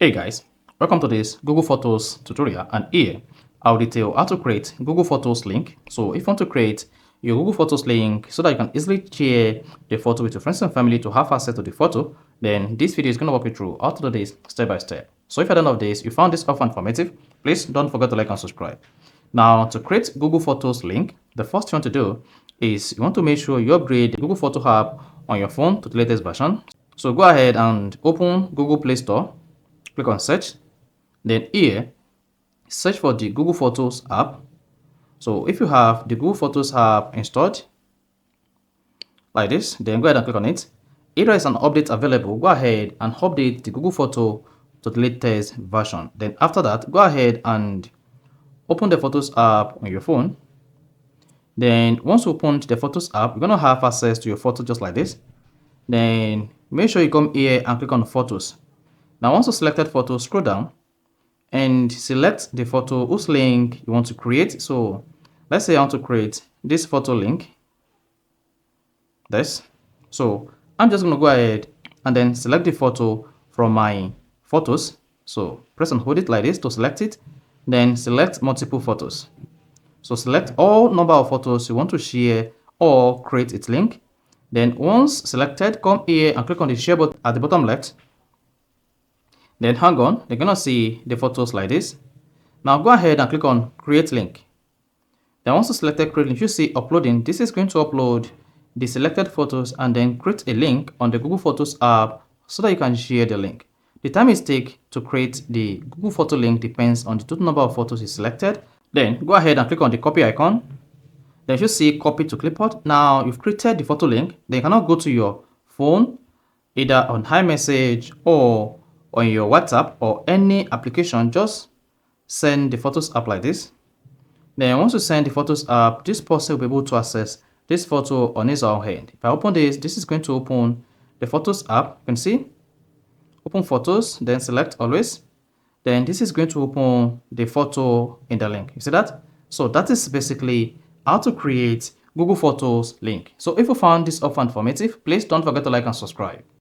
Hey guys, welcome to this Google Photos tutorial, and here I'll detail how to create Google Photos link. So if you want to create your Google Photos link so that you can easily share the photo with your friends and family to have access to the photo, then this video is going to walk you through how to do this step by step. So if you're done of this, you found this offer informative, please don't forget to like and subscribe. Now, to create Google Photos link, the first thing you want to do is you want to make sure you upgrade the Google Photo app on your phone to the latest version. So go ahead and open Google Play Store. Click on search, then here search for the Google Photos app. So if you have the Google Photos app installed like this, then go ahead and click on it. If there is an update available, go ahead and update the Google Photo to the latest version. Then after that, go ahead and open the Photos app on your phone. Then once you open the Photos app, you're going to have access to your photo just like this. Then make sure you come here and click on Photos. Now, once you selected photo, scroll down and select the photo whose link you want to create. So let's say I want to create this photo link. So I'm just going to go ahead and then select the photo from my photos. So press and hold it like this to select it. Then select multiple photos. So select all number of photos you want to share or create its link. Then once selected, come here and click on the share button at the bottom left. Then hang on, you're gonna see the photos like this. Now go ahead and click on create link. Then once you selected create link, you see uploading. This is going to upload the selected photos and then create a link on the Google Photos app so that you can share the link. The time it takes to create the Google Photo link depends on the total number of photos you selected. Then go ahead and click on the copy icon. Then you see copy to clipboard. Now you've created the photo link. Then you cannot go to your phone, either on iMessage or on your WhatsApp or any application. Just send the Photos app like this. Then once you send the Photos app, this person will be able to access this photo on his own hand. If I open this is going to open the Photos app. You can see, open photos, then select always. Then this is going to open the photo in the link. You see that? So that is basically how to create Google Photos link. So if you found this offer informative, please don't forget to like and subscribe.